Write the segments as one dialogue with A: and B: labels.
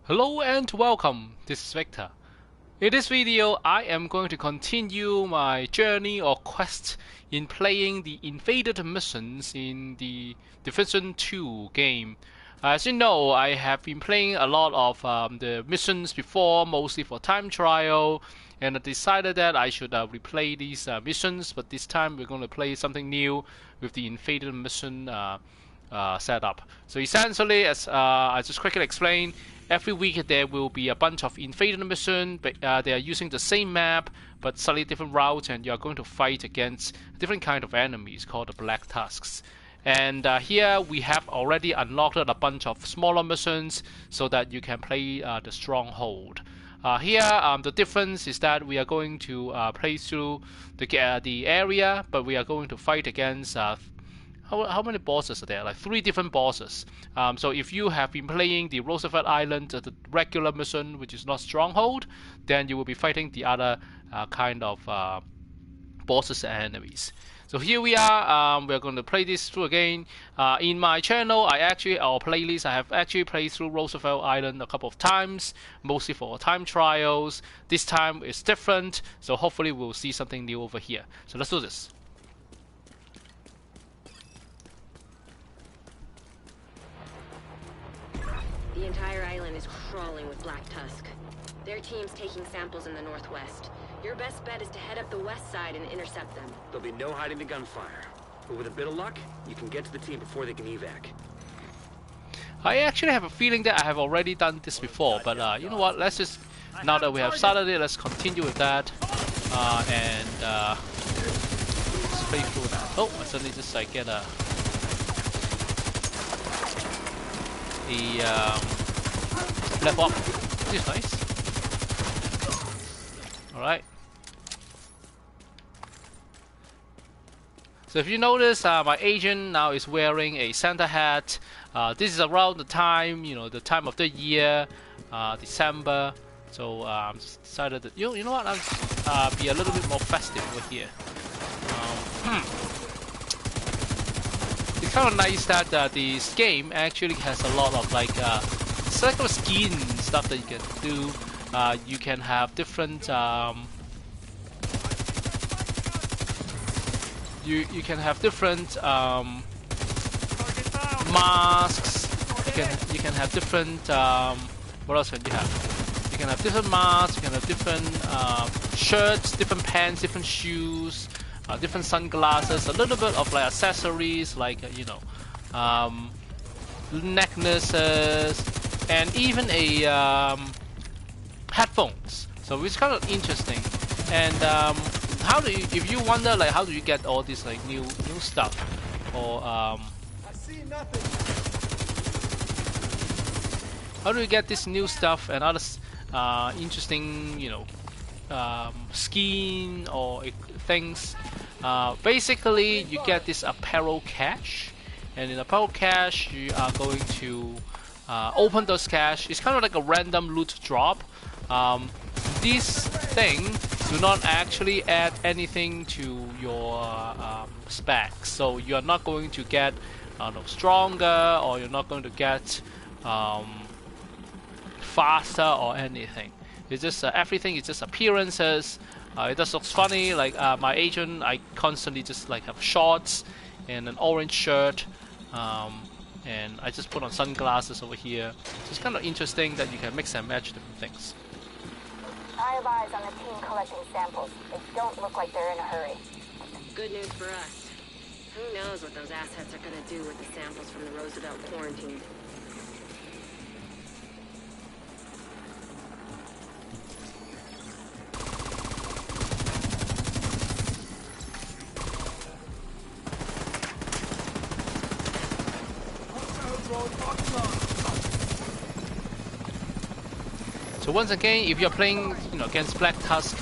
A: Hello and welcome, this is Victor. In this video, I am going to continue my journey or quest in playing the invaded missions in the Division 2 game. As you know, I have been playing a lot of the missions before, mostly for time trial, and I decided that I should replay these missions, but this time we're going to play something new with the invaded mission setup. So essentially, as I just quickly explained, every week there will be a bunch of invaded mission, but they are using the same map but slightly different routes, and you are going to fight against different kind of enemies called the Black Tusks. And here we have already unlocked a bunch of smaller missions so that you can play the Stronghold. Here, the difference is that we are going to play through the area, but we are going to fight against how many bosses are there? Like 3 different bosses. So if you have been playing the Roosevelt Island, the regular mission, which is not Stronghold, then you will be fighting the other kind of bosses and enemies. So here we are. We're going to play this through again. In my channel, our playlist, I have actually played through Roosevelt Island a couple of times, mostly for time trials. This time is different, so hopefully we'll see something new over here. So let's do this.
B: The entire island is crawling with Black Tusk. Their team's taking samples in the northwest. Your best bet is to head up the west side and intercept them.
C: There'll be no hiding the gunfire. But with a bit of luck, you can get to the team before they can evac.
A: I actually have a feeling that I have already done this before, but you know what, let's just, now that we have started it, let's continue with that, and let's play through that. Oh, I suddenly just like get a level up. This is nice. Alright. So if you notice, my agent now is wearing a Santa hat. This is around the time, the time of the year, December. So just decided that, you know what, I'll be a little bit more festive over here. It's kind of nice that this game actually has a lot of like cycle skin stuff that you can do. You can have different you can have different masks. You can have different what else can you have? You can have different masks. You can have different shirts, different pants, different shoes. Different sunglasses, a little bit of like accessories, like necklaces, and even a headphones. So it's kind of interesting. And how do you, if you wonder like how do you get all this like new stuff, or I see nothing. How do you get this new stuff and other interesting skin or things? Basically, you get this apparel cache, and in apparel cache, you are going to open those cache. It's kind of like a random loot drop. These things do not actually add anything to your specs, so you are not going to get stronger, or you're not going to get faster or anything. It's just everything is just appearances. It just looks funny. Like my agent, I constantly just like have shorts and an orange shirt, and I just put on sunglasses over here. So it's kind of interesting that you can mix and match different things.
D: I have eyes on the team collecting samples. They don't look like they're in a hurry.
B: Good news for us. Who knows what those assets are gonna do with the samples from the Roosevelt quarantine.
A: So once again, if you're playing, against Black Tusk,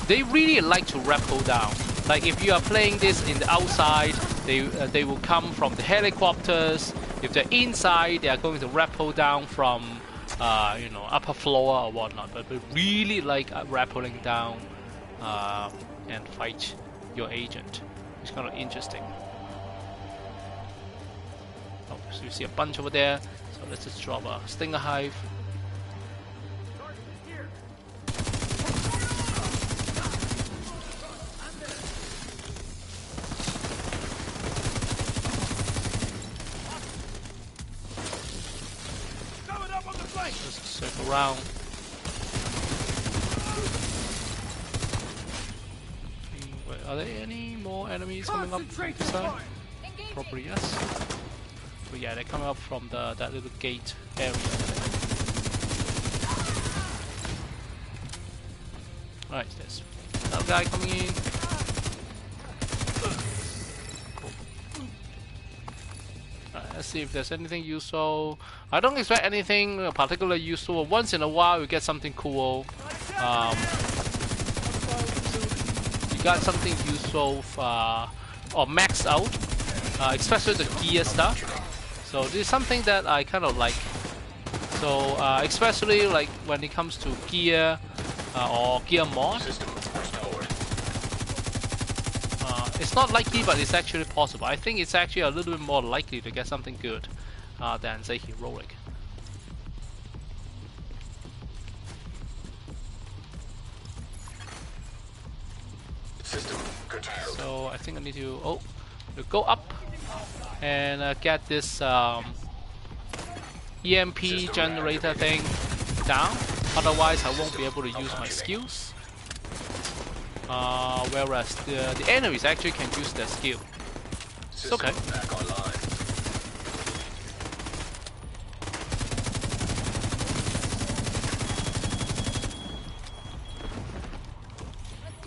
A: they really like to rappel down. Like if you are playing this in the outside, they will come from the helicopters. If they're inside, they are going to rappel down from, upper floor or whatnot. But they really like rappelling down and fight your agent. It's kind of interesting. Oh, so you see a bunch over there. So let's just drop a Stinger Hive. Just circle around. Wait, are there any more enemies coming up from this side? Probably yes. But yeah, they're coming up from that little gate area. Alright, there's another guy coming in. Cool. Alright, let's see if there's anything useful. I don't expect anything particularly useful. Once in a while, you get something cool. You got something useful or maxed out, especially the gear stuff. So this is something that I kind of like. So especially like when it comes to gear or gear mod. It's not likely, but it's actually possible. I think it's actually a little bit more likely to get something good than say heroic. So I think I need to go up and get this EMP generator thing down. Otherwise, I won't be able to use my skills. Whereas the enemies actually can use their skill. It's okay.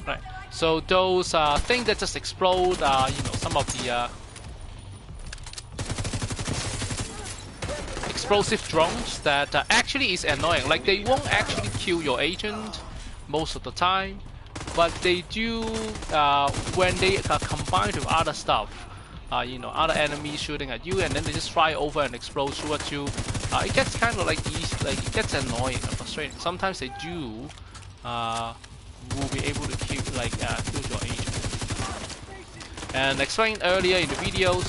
A: Right. So those things that just explode, you know, some of the explosive drones that actually is annoying. Like they won't actually kill your agent most of the time, but they do when they are combined with other stuff. You know, other enemies shooting at you, and then they just fly over and explode towards you. It gets kind of like it gets annoying and frustrating. Sometimes they do will be able to kill your agent. And explained earlier in the videos,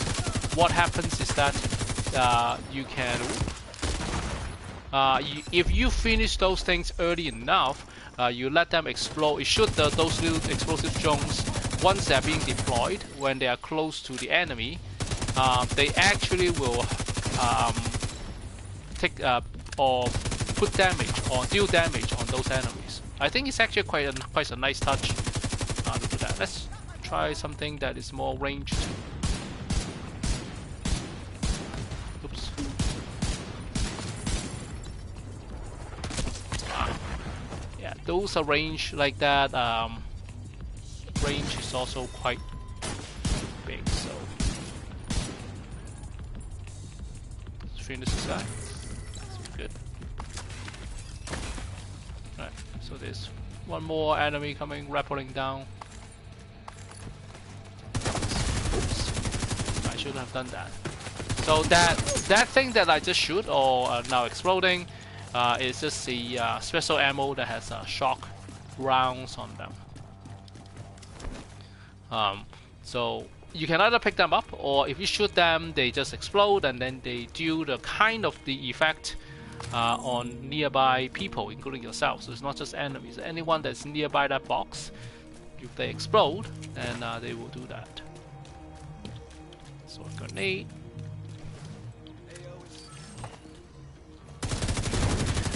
A: what happens is that you can, if you finish those things early enough, you let them explode. You shoot those little explosive drones. Once they are being deployed, when they are close to the enemy, they actually will take or put damage or deal damage on those enemies. I think it's actually quite a nice touch to do that. Let's try something that is more ranged. Oops. Yeah, those are range like that. Range is also quite big, so let's finish this guy. That's good. Right, so there's one more enemy coming, rappelling down. Oops, I should have done that. So that thing that I just shoot or now exploding is just the special ammo that has shock rounds on them. So you can either pick them up, or if you shoot them, they just explode, and then they do the kind of the effect on nearby people, including yourself. So it's not just enemies. Anyone that's nearby that box, if they explode, then they will do that. So a grenade.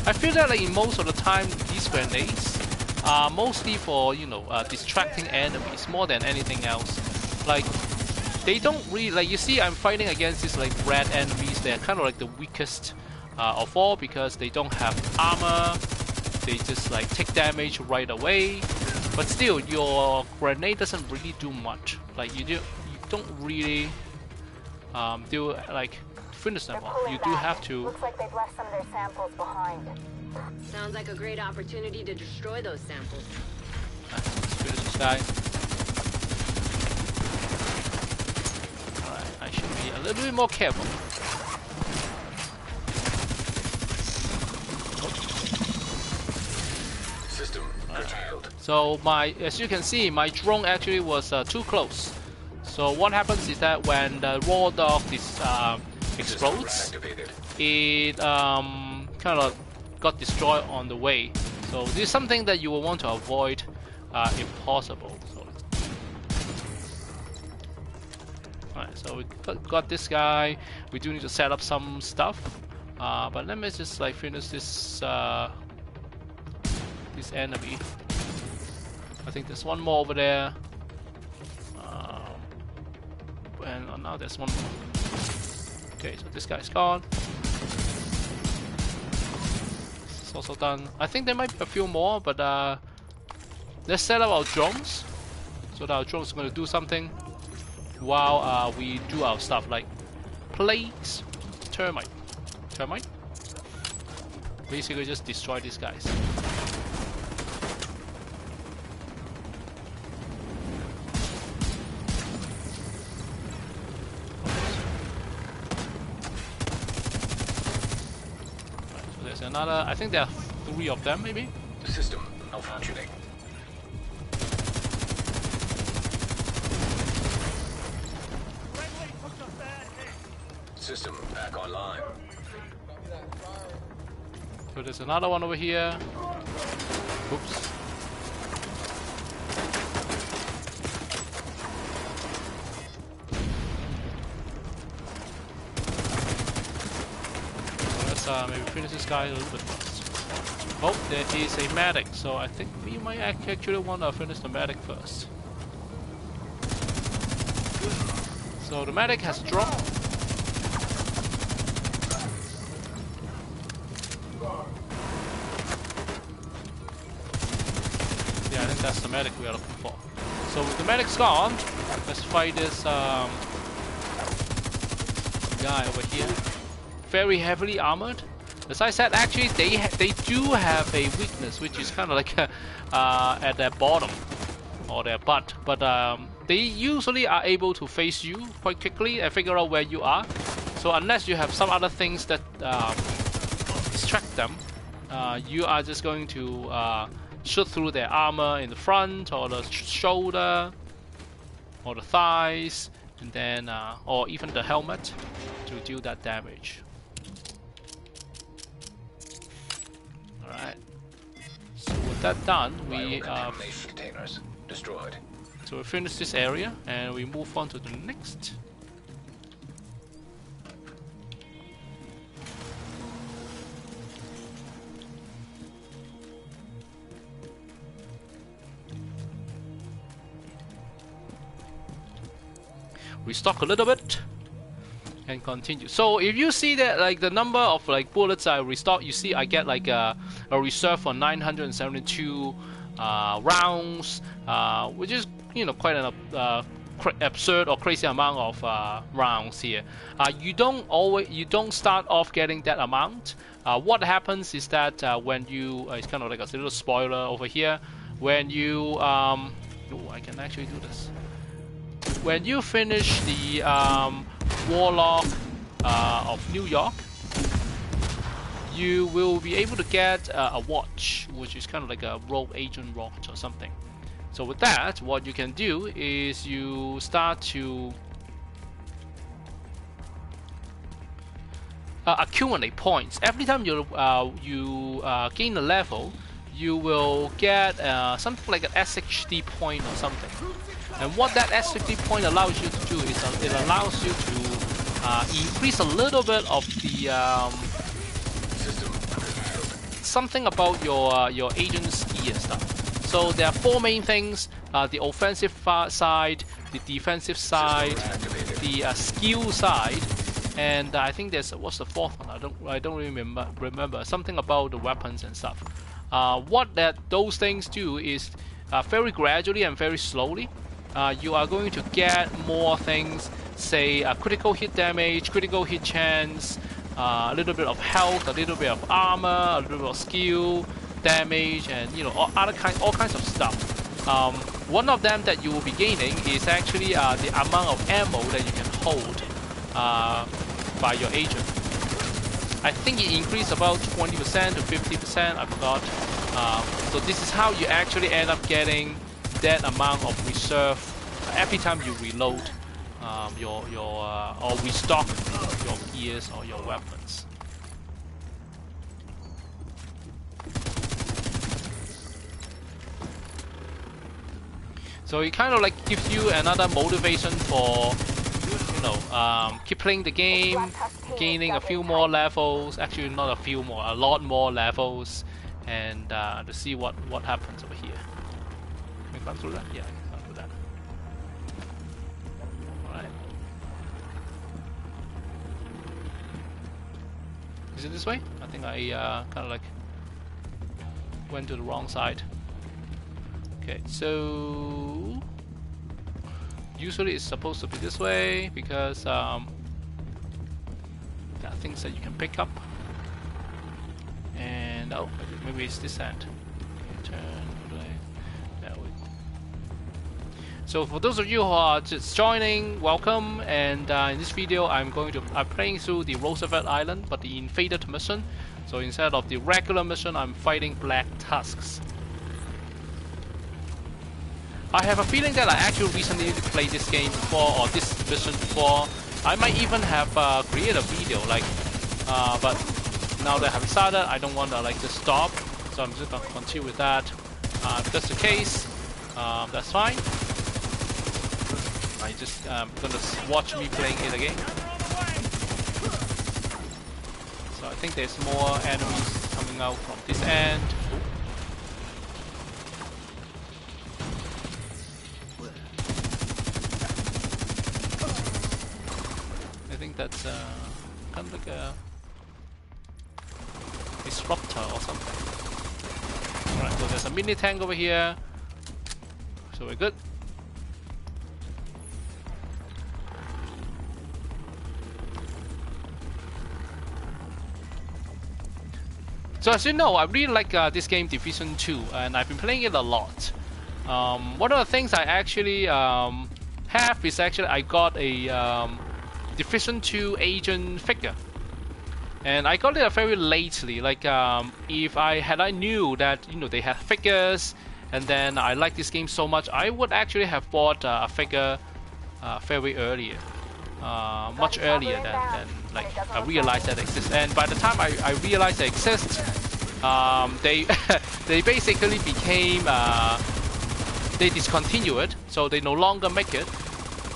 A: I feel that like in most of the time, these grenades are mostly for, you know, distracting enemies more than anything else. Like they don't really, like, you see I'm fighting against these like red enemies. They're kind of like the weakest of all because they don't have armor. They just like take damage right away. But still, your grenade doesn't really do much. Like you don't really do like finish them off. You do have to.
D: Looks like they've left some of their samples behind.
B: Sounds like a great opportunity to destroy those samples.
A: Let's finish this guy. Alright, I should be a little bit more careful.
C: System curtailed.
A: So as you can see, my drone actually was too close. So what happens is that when the raw dog explodes, it kind of got destroyed on the way. So this is something that you will want to avoid if possible. So, alright, so we got this guy. We do need to set up some stuff, but let me just like finish this this enemy. I think there's one more over there, and now there's one more. Okay, so this guy's gone. This is also done. I think there might be a few more, but let's set up our drones so that our drones are going to do something while we do our stuff, like place termite. Termite? Basically just destroy these guys. Another, I think there are 3 of them, maybe.
E: System malfunctioning. System back online.
A: So there's another one over here. Oops. Maybe finish this guy a little bit first. Oh, there is a medic, so I think we might actually want to finish the medic first. So the medic has dropped. Yeah, I think that's the medic we are looking for. So with the medic's gone, let's fight this guy over here. Very heavily armored. As I said, actually they do have a weakness, which is kind of like at their bottom or their butt, but they usually are able to face you quite quickly and figure out where you are. So unless you have some other things that distract them, you are just going to shoot through their armor in the front or the shoulder or the thighs, and then or even the helmet to deal that damage. Alright. So with that done, we
E: containers destroyed.
A: So we finish this area and we move on to the next. Restock a little bit and continue. So if you see that like the number of like bullets I restock, you see I get like a reserve for 972 rounds, which is, you know, quite an absurd or crazy amount of rounds here. You don't start off getting that amount. What happens is that when you it's kind of like a little spoiler over here. When you oh, I can actually do this. When you finish the Warlock of New York, you will be able to get a watch, which is kind of like a rogue agent watch or something. So with that, what you can do is you start to accumulate points. Every time you gain a level, you will get something like an SHD point or something. And what that SHD point allows you to do is it allows you to increase a little bit of the something about your agent's gear and stuff. So there are 4 main things: the offensive side, the defensive side, the skill side, and I think there's what's the 4th one? I don't really remember. Something about the weapons and stuff. What those things do is very gradually and very slowly. You are going to get more things, say critical hit damage, critical hit chance, a little bit of health, a little bit of armor, a little bit of skill, damage, and you know all kinds of stuff. One of them that you will be gaining is actually the amount of ammo that you can hold by your agent. I think it increased about 20% to 50%. I forgot. So this is how you actually end up getting that amount of reserve every time you reload or restock your gears or your weapons. So it kind of like gives you another motivation for, you know, keep playing the game, gaining a few more levels. Actually, not a few more, a lot more levels, and to see what happens over here. Can we run through that? Yeah, I can run through that. All right. Is it this way? I think I kind of like went to the wrong side. Okay, so usually it's supposed to be this way because there are things that you can pick up. And oh, maybe it's this end. Okay, turn right. There we go. So for those of you who are just joining, welcome. And in this video, I'm playing through the Roosevelt Island, but the invaded mission. So instead of the regular mission, I'm fighting Black Tusks. I have a feeling that I actually recently played this game before, or this mission before. I might even have created a video, like, but now that I have started, I don't want to like just stop. So I'm just gonna continue with that. If that's the case, that's fine. I just gonna watch me playing it again. So I think there's more enemies coming out from this end. Ooh. I think that's kind of like a disruptor or something. Alright, so there's a mini tank over here. So we're good. So as you know, I really like this game Division 2, and I've been playing it a lot. One of the things I actually have is actually I got a Division 2 agent figure, and I got it very lately. Like if I knew that they had figures, and then I like this game so much, I would actually have bought a figure very earlier, much earlier than like I realized that it exists. And by the time I realized it exists, they basically became they discontinued, so they no longer make it.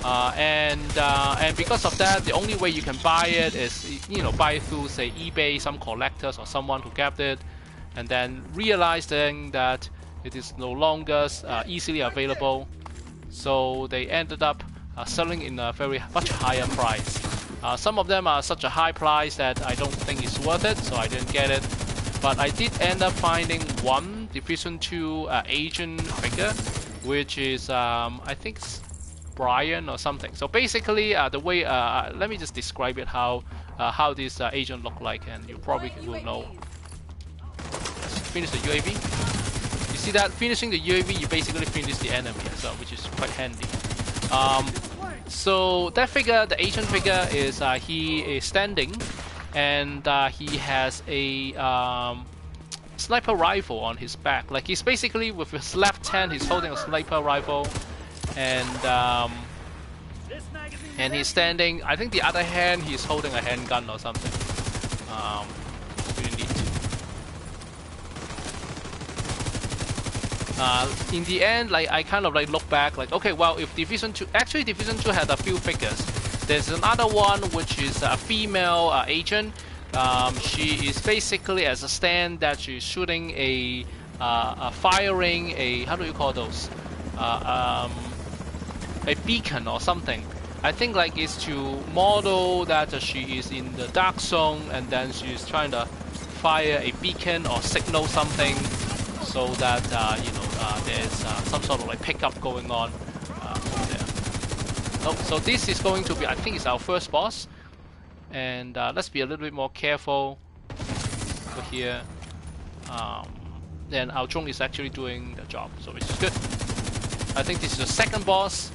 A: And because of that, the only way you can buy it is buy it through, say, eBay, some collectors or someone who kept it, and then realizing that it is no longer easily available, so they ended up selling in a much higher price. Some of them are such a high price that I don't think it's worth it, so I didn't get it. But I did end up finding one Division 2 agent figure, which is I think it's Brian or something. So basically, the way let me just describe it how this agent look like, and you probably will know. Let's finish the UAV. You see that finishing the UAV, you basically finish the enemy as well, which is quite handy. So that figure, the agent figure, is he is standing, and he has a sniper rifle on his back. Like he's basically with his left hand, he's holding a sniper rifle. And he's standing. I think the other hand he's holding a handgun or something. Pretty neat. In the end, like I kind of like look back, like okay, well, if Division 2 had a few figures. There's another one which is a female agent. She is basically as a stand that she's shooting firing a how do you call those? A beacon or something. I think like it's to model that she is in the dark zone, and then she's trying to fire a beacon or signal something, so that there's some sort of like pickup going on over there. Oh, so this is going to be, I think it's our first boss, and let's be a little bit more careful over here. Then our drone is actually doing the job, so which is good. I think this is the second boss.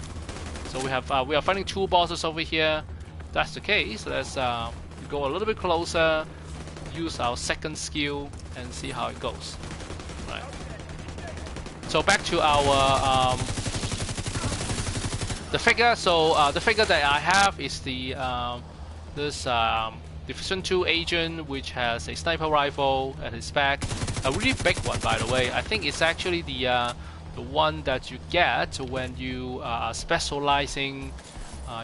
A: So we are fighting two bosses over here. If that's the case, let's go a little bit closer, use our second skill, and see how it goes. Right. So back to our the figure. So the figure that I have is the this Division 2 agent, which has a sniper rifle at his back, a really big one, by the way. I think it's actually the the one that you get when you are specializing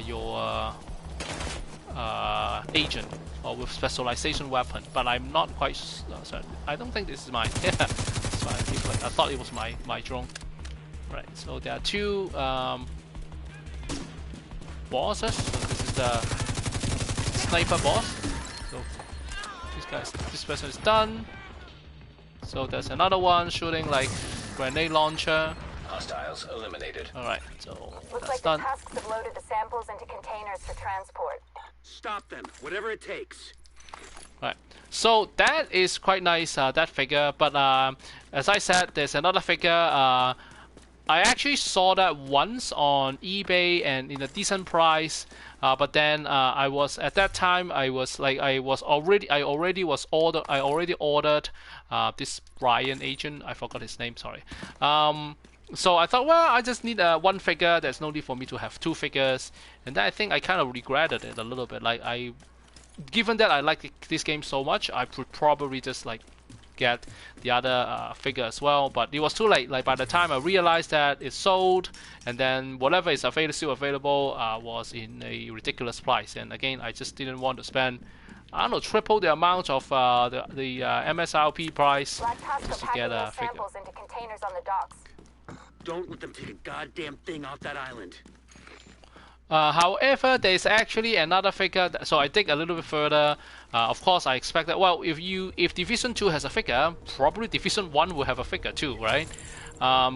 A: your agent or with specialization weapon. But I'm not quite certain. I don't think this is mine. Yeah, that's why I thought it was my drone. Right. So there are two bosses. So this is the sniper boss. So this person is done. So there's another one shooting like grenade launcher.
E: Hostiles eliminated.
A: Alright, so
D: Looks
A: that's
D: like
A: done.
D: the Tusks have loaded the samples into containers for transport.
C: Stop them, whatever it takes.
A: Right. So that is quite nice, that figure. But as I said, there's another figure. I actually saw that once on eBay and in a decent price. But then I was at that time I already ordered this Brian agent. I forgot his name. Sorry. So I thought, well, I just need one figure. There's no need for me to have two figures. And then I think I kind of regretted it a little bit. Like given that I like this game so much, I would probably just like get the other figure as well, but it was too late. Like by the time I realized that it's sold, and then whatever is still available was in a ridiculous price. And again, I just didn't want to spend, I don't know, triple the amount of the MSRP price just to get a figure.
D: Samples into containers on the docks.
C: Don't let them take a goddamn thing off that island.
A: However, there's actually another figure. So I dig a little bit further. Of course, I expect that. Well, if Division 2 has a figure, probably Division 1 will have a figure too, right?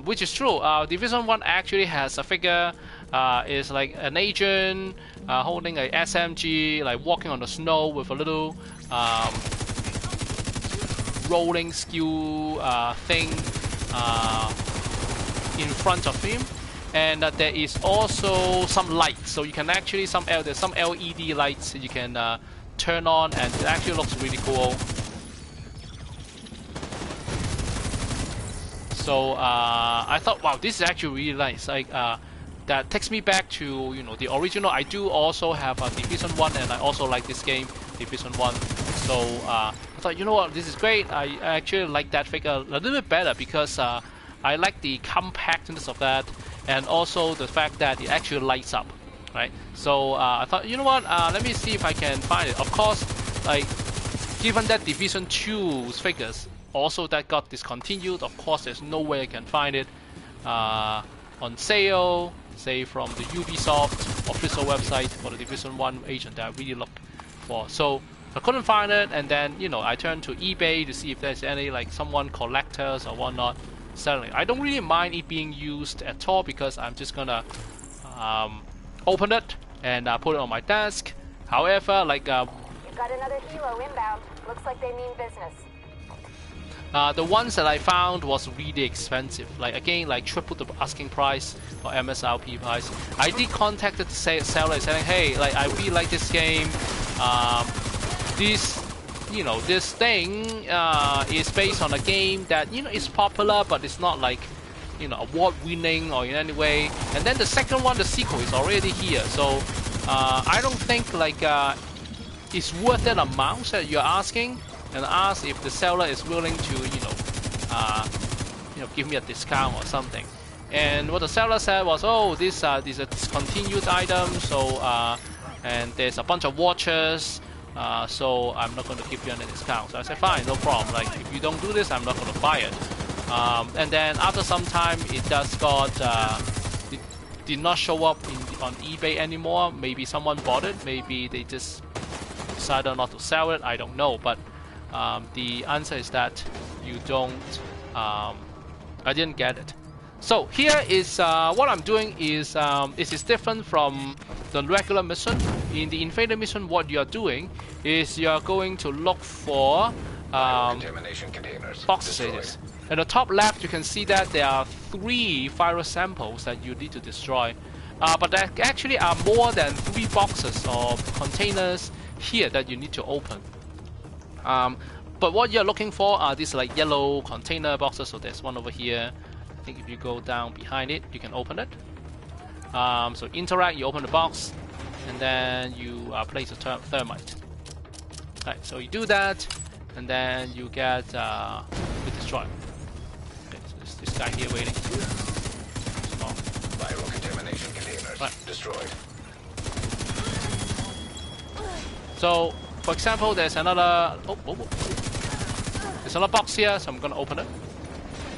A: Which is true. Division 1 actually has a figure. Is like an agent holding a SMG, like walking on the snow with a little rolling skew thing in front of him. And there is also some lights, so you can actually there's some LED lights that you can turn on, and it actually looks really cool. So I thought, wow, this is actually really nice. Like that takes me back to the original. I do also have a Division 1, and I also like this game, Division 1. So I thought, you know what, this is great. I actually like that figure a little bit better because I like the compactness of that. And also the fact that it actually lights up, right? So I thought, you know what? Let me see if I can find it. Of course, like given that Division 2's figures also that got discontinued, of course, there's no way I can find it on sale, say from the Ubisoft official website for the Division 1 agent that I really looked for. So I couldn't find it, and then I turned to eBay to see if there's any like someone collectors or whatnot. Selling. I don't really mind it being used at all because I'm just gonna open it and put it on my desk. However, like
D: You've got another helo inbound. Looks like they mean business.
A: the ones that I found was really expensive. Like again, like triple the asking price or MSRP price. I did contact the seller saying, hey, like I really like this game. This thing is based on a game that is popular, but it's not like award-winning or in any way. And then the second one, the sequel, is already here. So I don't think like it's worth that amount that you're asking. And ask if the seller is willing to give me a discount or something. And what the seller said was, oh, these are discontinued items. So and there's a bunch of watches. So I'm not going to give you any discount. So I said, fine, no problem. Like if you don't do this, I'm not going to buy it. And then after some time, it did not show up on eBay anymore. Maybe someone bought it. Maybe they just decided not to sell it. I don't know. But the answer is that you don't. I didn't get it. So here is what I'm doing is this is different from the regular mission. In the Invader mission, what you're doing is you're going to look for
E: contamination containers.
A: boxes. At the top left, you can see that there are 3 virus samples that you need to destroy. But there actually are more than 3 boxes or containers here that you need to open. But what you're looking for are these like yellow container boxes. So there's one over here. I think if you go down behind it, you can open it. So interact, you open the box, and then you place a thermite. Right, so you do that, and then you get you destroy. Okay, so there's this guy here waiting.
E: Viral contamination containers
A: Right.
E: destroyed.
A: So, for example, there's another. There's another box here, so I'm gonna open it.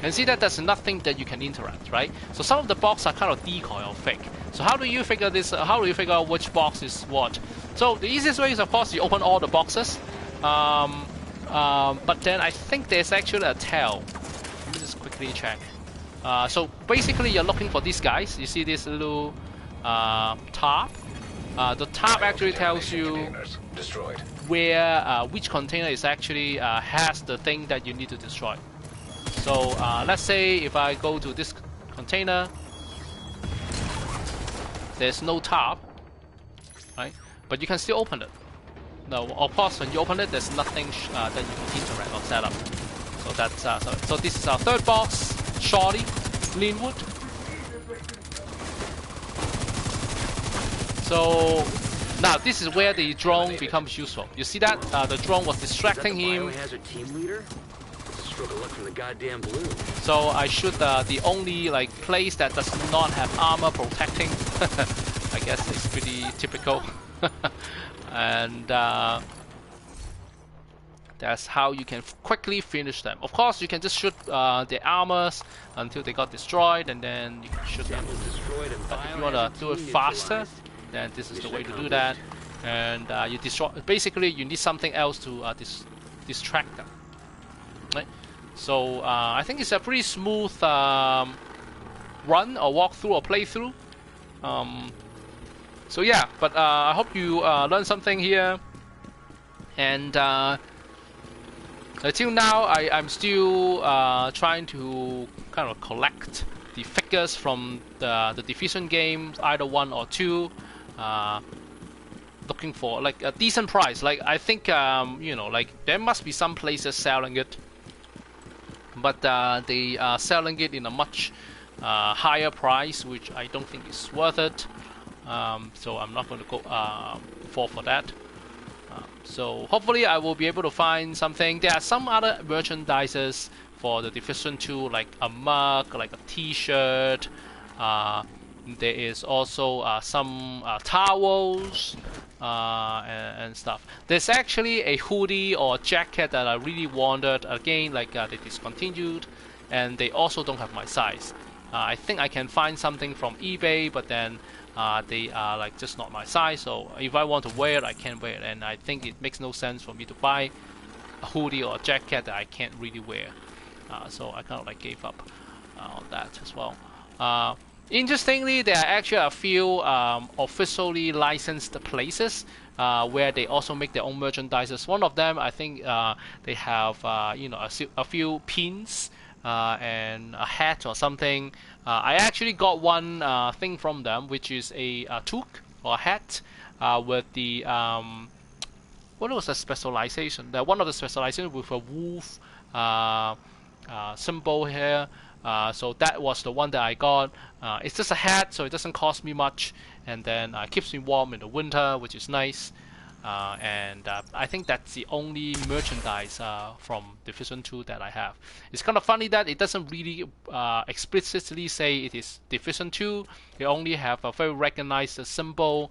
A: And see that there's nothing that you can interact, right? So some of the boxes are kind of decoy or fake. So how do you figure this? How do you figure out which box is what? So the easiest way is, of course, you open all the boxes. But then I think there's actually a tell. Let me just quickly check. So basically, you're looking for these guys. You see this little tab. The tab actually tells you
E: Containers destroyed.
A: where which container is actually has the thing that you need to destroy. So let's say if I go to this container, there's no tab, right? But you can still open it. No, of course, when you open it, there's nothing that you can interact or set up. So that's so this is our third box, Shorty, Linwood. So now this is where the drone becomes useful. You see that the drone was distracting him.
C: Biohazard team leader? It's a stroke of luck from the goddamn balloon.
A: So I shoot the only like place that does not have armor protecting. I guess it's pretty typical. And that's how you can quickly finish them. Of course, you can just shoot the armors until they got destroyed, and then you can shoot them. But if you want to do it faster, then this is the way to do that. And you destroy. Basically, you need something else to distract them. Right? So I think it's a pretty smooth run or walkthrough or playthrough. So yeah, but I hope you learned something here. And until now, I'm still trying to kind of collect the figures from the Division game, either 1 or 2. Looking for like a decent price. Like I think you know, like there must be some places selling it, but they are selling it in a much higher price, which I don't think is worth it. So I'm not going to go fall for that. So hopefully I will be able to find something. There are some other merchandises for the Division 2, like a mug, like a T-shirt. There is also some towels and stuff. There's actually a hoodie or jacket that I really wanted. Again, like they discontinued, and they also don't have my size. I think I can find something from eBay, but then they are like just not my size. So if I want to wear it, I can't wear it, and I think it makes no sense for me to buy a hoodie or a jacket that I can't really wear. So I kind of like gave up on that as well. Interestingly, there are actually a few officially licensed places where they also make their own merchandises. One of them, I think, they have you know, a few pins and a hat or something. I actually got one thing from them, which is a toque or a hat with the what was the specialization? One of the specializations with a wolf symbol here. So that was the one that I got. It's just a hat, so it doesn't cost me much, and then keeps me warm in the winter, which is nice. And I think that's the only merchandise from Division 2 that I have. It's kind of funny that it doesn't really explicitly say it is Division 2. They only have a very recognized symbol.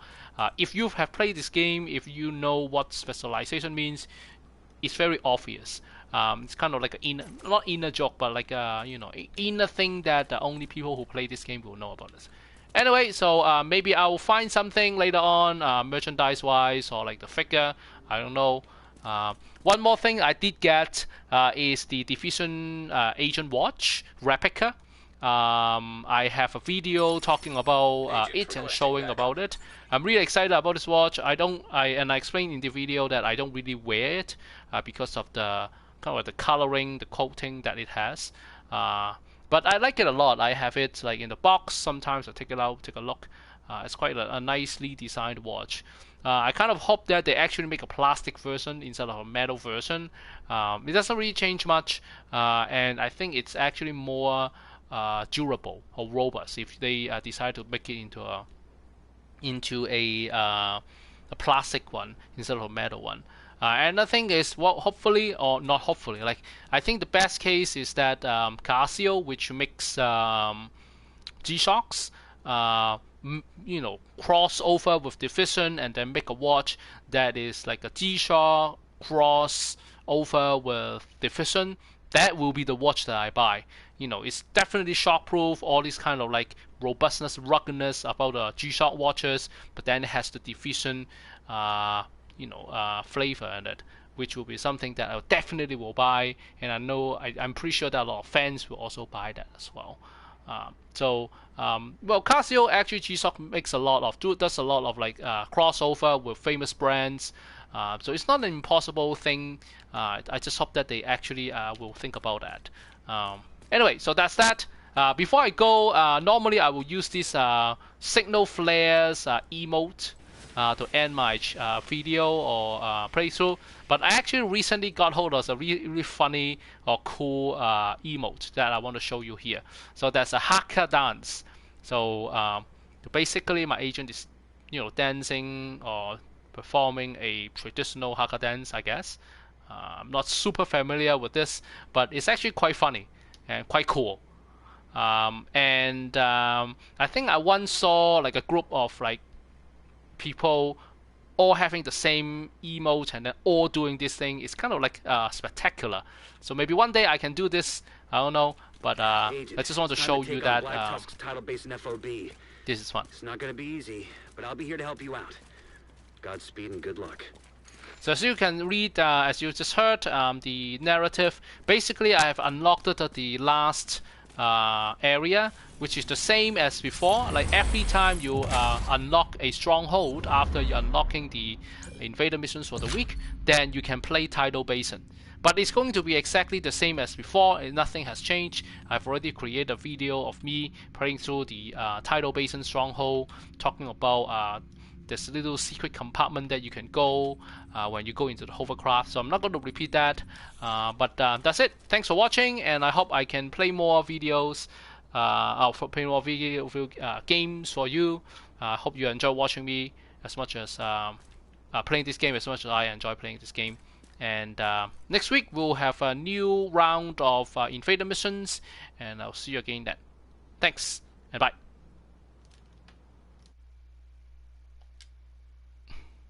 A: If you have played this game, if you know what specialization means, it's very obvious. It's kind of like a not inner joke, but like a, you know, inner thing that only people who play this game will know about this. Anyway, so maybe I will find something later on, merchandise-wise, or like the figure. I don't know. One more thing I did get is the Division Agent Watch replica. I have a video talking about it and showing about it. I'm really excited about this watch. I explained in the video that I don't really wear it because of the kind of like the coloring, the coating that it has. But I like it a lot. I have it like in the box. Sometimes I take it out, take a look. It's quite a nicely designed watch. I kind of hope that they actually make a plastic version instead of a metal version. It doesn't really change much, and I think it's actually more durable or robust if they decide to make it into a plastic one instead of a metal one. And the thing is, well, hopefully, or not hopefully, like I think the best case is that Casio, which makes G-Shocks, cross over with Division and then make a watch that is like a G-Shock cross over with Division, that will be the watch that I buy. It's definitely shockproof, all this kind of like robustness, ruggedness about the G-Shock watches, but then it has the Division, flavor in it, which will be something that I definitely will buy, and I'm pretty sure that a lot of fans will also buy that as well. Casio actually G-Shock does a lot of like crossover with famous brands. So it's not an impossible thing. I just hope that they actually will think about that. Anyway, so that's that. Before I go, normally I will use this signal flares emote to end my video or playthrough, but I actually recently got hold of a really funny or cool emote that I want to show you here. So that's a haka dance. So basically my agent is dancing or performing a traditional haka dance, I guess. I'm not super familiar with this, but it's actually quite funny and quite cool. I think I once saw like a group of like people all having the same emote and then all doing this thing. It's kind of like spectacular. So maybe one day I can do this. I don't know, but I just want to show you that
C: title base in FOB.
A: This is fun.
C: It's not going to be easy, but I'll be here to help you out. Godspeed and good luck.
A: So as you can read, as you just heard, the narrative. Basically, I have unlocked the last area, which is the same as before. Like every time you unlock a stronghold after you unlocking the invader missions for the week, then you can play Tidal Basin. But it's going to be exactly the same as before. Nothing has changed. I've already created a video of me playing through the Tidal Basin stronghold, talking about this little secret compartment that you can go when you go into the hovercraft. So I'm not going to repeat that, but that's it. Thanks for watching, and I hope I can play more videos, play more games for you. I hope you enjoy watching me as much as playing this game as much as I enjoy playing this game. And next week we'll have a new round of invader missions, and I'll see you again then. Thanks, and bye.